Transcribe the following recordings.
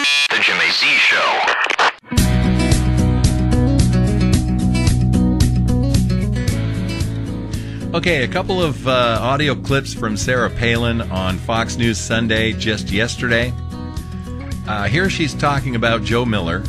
The Jimmy Z Show. Okay, a couple of audio clips from Sarah Palin on Fox News Sunday just yesterday. Here she's talking about Joe Miller,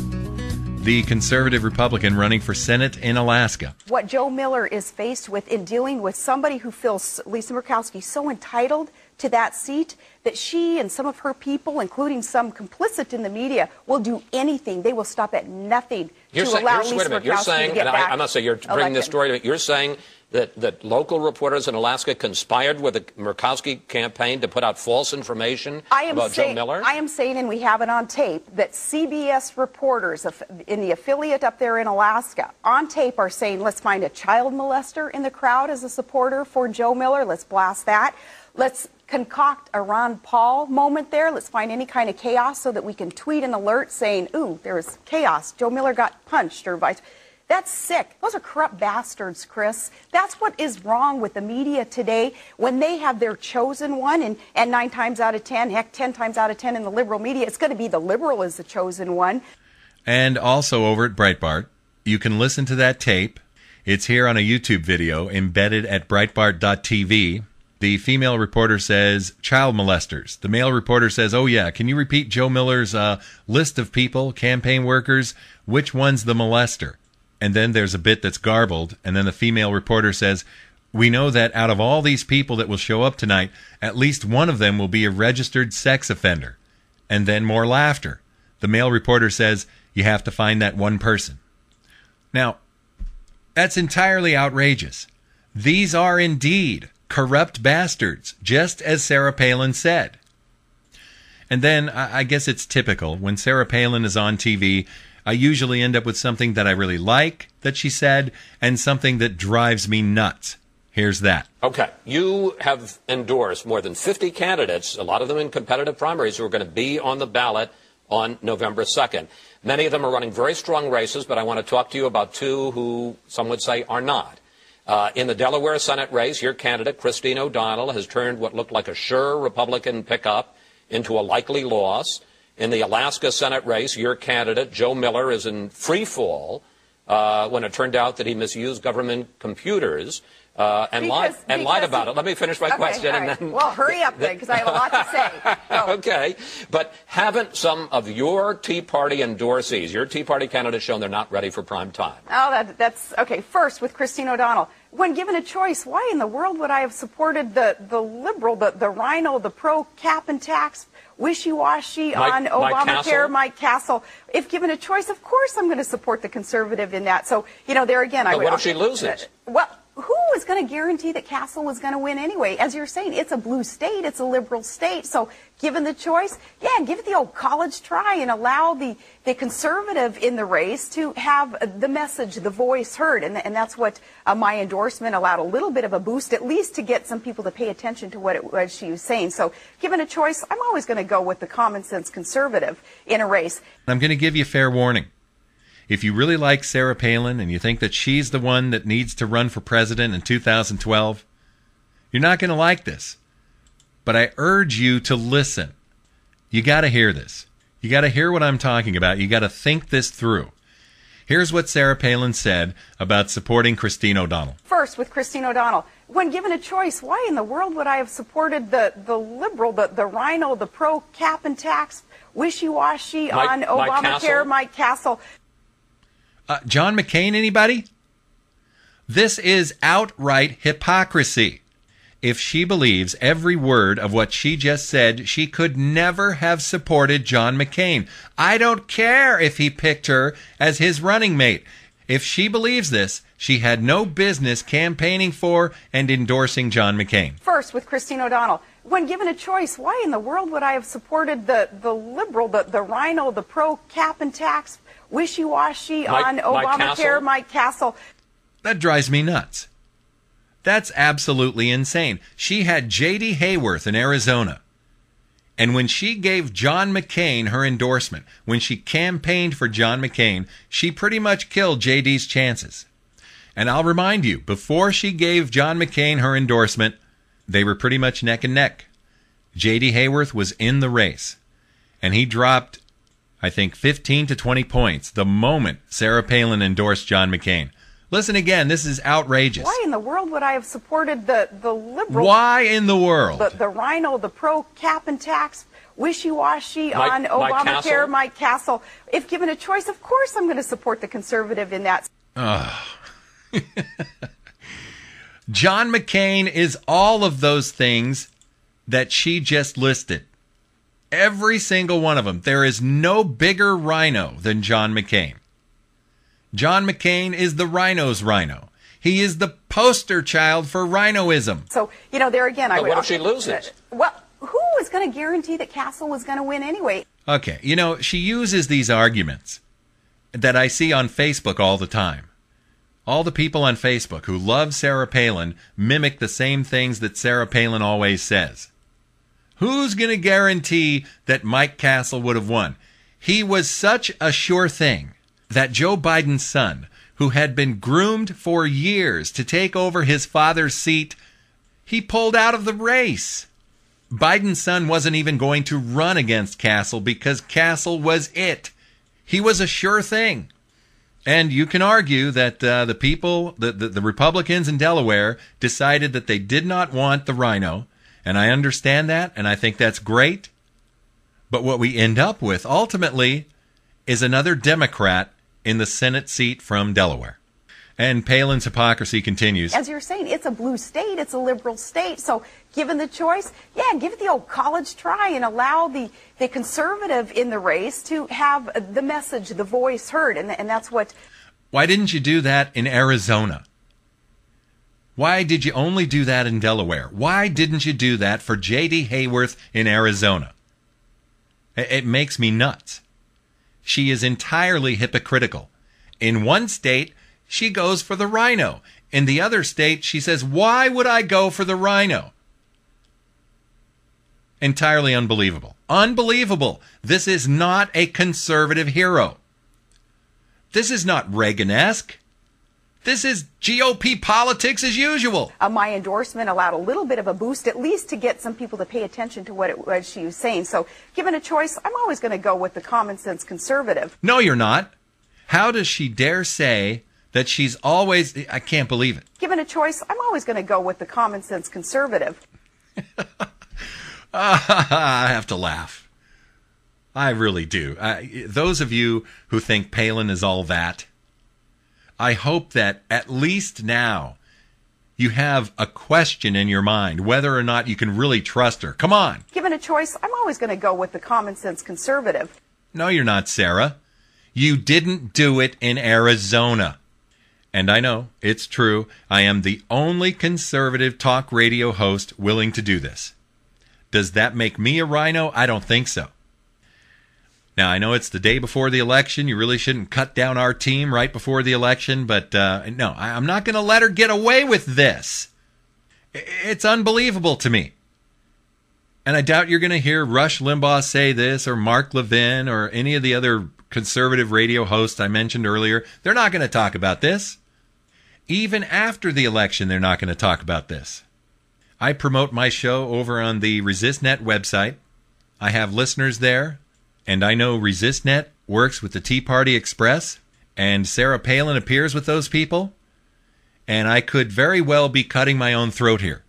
the conservative Republican running for Senate in Alaska. What Joe Miller is faced with in dealing with somebody who feels, Lisa Murkowski, so entitled to that seat that she and some of her people, including some complicit in the media, will do anything. They will stop at nothing to allow Lisa Murkowski to get back. I'm not saying you're bringing this story to me. You're saying that local reporters in Alaska conspired with the Murkowski campaign to put out false information about Joe Miller? I am saying, and we have it on tape, that CBS reporters in the affiliate up there in Alaska on tape are saying, let's find a child molester in the crowd as a supporter for Joe Miller. Let's blast that. Let's concoct a Ron Paul moment there. Let's find any kind of chaos so that we can tweet an alert saying, ooh, there's chaos. Joe Miller got punched or vice. That's sick. Those are corrupt bastards, Chris. That's what is wrong with the media today when they have their chosen one, and 9 times out of 10, heck, 10 times out of 10 in the liberal media, it's going to be the liberal as the chosen one. And also over at Breitbart, you can listen to that tape. It's here on a YouTube video embedded at Breitbart.tv. The female reporter says, child molesters. The male reporter says, oh yeah, can you repeat Joe Miller's list of people, campaign workers? Which one's the molester? And then there's a bit that's garbled, and then the female reporter says, we know that out of all these people that will show up tonight, at least one of them will be a registered sex offender. And then more laughter. The male reporter says, you have to find that one person. Now, that's entirely outrageous. These are indeed corrupt bastards, just as Sarah Palin said. And then, I guess it's typical, when Sarah Palin is on TV, I usually end up with something that I really like that she said and something that drives me nuts. Here's that. Okay. You have endorsed more than 50 candidates, a lot of them in competitive primaries, who are going to be on the ballot on November 2nd. Many of them are running very strong races, but I want to talk to you about 2 who some would say are not. In the Delaware Senate race, your candidate, Christine O'Donnell, has turned what looked like a sure Republican pickup into a likely loss. In the Alaska Senate race, your candidate, Joe Miller, is in free fall when it turned out that he misused government computers and lied about it. Let me finish my question. Right. And then, well, hurry up then, because I have a lot to say. Go. Okay. But haven't some of your Tea Party endorsees, your Tea Party candidates, shown they're not ready for prime time? Oh, that's okay. First, with Christine O'Donnell. When given a choice, why in the world would I have supported the liberal, the rhino, the pro-cap and tax, wishy-washy on Obamacare, Mike Castle? If given a choice, of course I'm going to support the conservative in that. So, there again, I would... But what if she loses? Well, who was going to guarantee that Castle was going to win anyway? As you're saying, it's a blue state, it's a liberal state. So given the choice, yeah, give it the old college try and allow the conservative in the race to have the message, the voice heard. And that's what my endorsement allowed, a little bit of a boost, at least to get some people to pay attention to what it was she was saying. So given a choice, I'm always going to go with the common sense conservative in a race. I'm going to give you fair warning. If you really like Sarah Palin and you think that she's the one that needs to run for president in 2012, you're not going to like this. But I urge you to listen. You got to hear this. You got to hear what I'm talking about. You got to think this through. Here's what Sarah Palin said about supporting Christine O'Donnell. First, with Christine O'Donnell, when given a choice, why in the world would I have supported the liberal, the rhino, the pro-cap and tax, wishy-washy on Obamacare, Mike Castle? John McCain, anybody? This is outright hypocrisy. If she believes every word of what she just said, she could never have supported John McCain. I don't care if he picked her as his running mate. If she believes this, she had no business campaigning for and endorsing John McCain. First, with Christine O'Donnell, when given a choice, why in the world would I have supported the liberal, the rhino, the pro-cap and tax, wishy-washy on Obamacare, Mike Castle? That drives me nuts. That's absolutely insane. She had J.D. Hayworth in Arizona. And when she gave John McCain her endorsement, when she campaigned for John McCain, she pretty much killed J.D.'s chances. And I'll remind you, before she gave John McCain her endorsement, they were pretty much neck and neck. J.D. Hayworth was in the race. And he dropped I think 15 to 20 points the moment Sarah Palin endorsed John McCain. Listen again, this is outrageous. Why in the world would I have supported the liberal? Why in the world? The rhino, the pro-cap and tax, wishy-washy on Obamacare, Mike Castle. If given a choice, of course I'm going to support the conservative in that. John McCain is all of those things that she just listed. Every single one of them. There is no bigger rhino than John McCain. John McCain is the rhino's rhino. He is the poster child for rhinoism. So, there again, but what if she loses? Well, who was going to guarantee that Castle was going to win anyway? Okay, she uses these arguments that I see on Facebook all the time. All the people on Facebook who love Sarah Palin mimic the same things that Sarah Palin always says. Who's going to guarantee that Mike Castle would have won? He was such a sure thing that Joe Biden's son, who had been groomed for years to take over his father's seat, he pulled out of the race. Biden's son wasn't even going to run against Castle because Castle was it. He was a sure thing. And you can argue that the people, the Republicans in Delaware, decided that they did not want the rhino. And I understand that, and I think that's great. But what we end up with, ultimately, is another Democrat in the Senate seat from Delaware. And Palin's hypocrisy continues. As you're saying, it's a blue state, it's a liberal state. So given the choice, give it the old college try and allow the conservative in the race to have the message, the voice heard. And that's what... Why didn't you do that in Arizona? Why did you only do that in Delaware? Why didn't you do that for J.D. Hayworth in Arizona? It makes me nuts. She is entirely hypocritical. In one state, she goes for the rhino. In the other state, she says, why would I go for the rhino? Entirely unbelievable. Unbelievable. This is not a conservative hero. This is not Reagan-esque. This is GOP politics as usual. My endorsement allowed a little bit of a boost, at least to get some people to pay attention to what she was saying. So given a choice, I'm always going to go with the common sense conservative. No, you're not. How does she dare say that she's always... I can't believe it. Given a choice, I'm always going to go with the common sense conservative. I have to laugh. I really do. Those of you who think Palin is all that, I hope that at least now you have a question in your mind whether or not you can really trust her. Come on. Given a choice, I'm always going to go with the common sense conservative. No, you're not, Sarah. You didn't do it in Arizona. And I know, it's true, I am the only conservative talk radio host willing to do this. Does that make me a rhino? I don't think so. Now, I know it's the day before the election. You really shouldn't cut down our team right before the election. But no, I'm not going to let her get away with this. It's unbelievable to me. And I doubt you're going to hear Rush Limbaugh say this or Mark Levin or any of the other conservative radio hosts I mentioned earlier. They're not going to talk about this. Even after the election, they're not going to talk about this. I promote my show over on the ResistNet website. I have listeners there. And I know ResistNet works with the Tea Party Express, and Sarah Palin appears with those people, and I could very well be cutting my own throat here.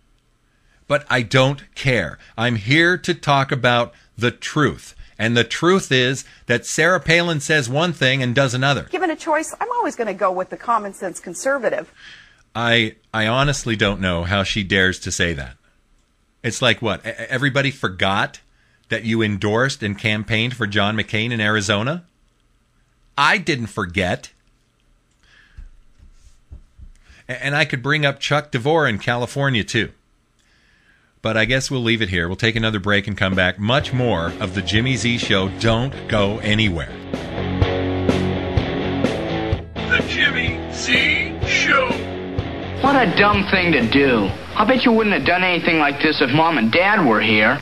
But I don't care. I'm here to talk about the truth. And the truth is that Sarah Palin says one thing and does another. Given a choice, I'm always going to go with the common sense conservative. I honestly don't know how she dares to say that. It's like what? Everybody forgot that you endorsed and campaigned for John McCain in Arizona? I didn't forget. And I could bring up Chuck DeVore in California, too. But I guess we'll leave it here. We'll take another break and come back. Much more of the Jimmy Z Show. Don't go anywhere. The Jimmy Z Show. What a dumb thing to do. I bet you wouldn't have done anything like this if Mom and Dad were here.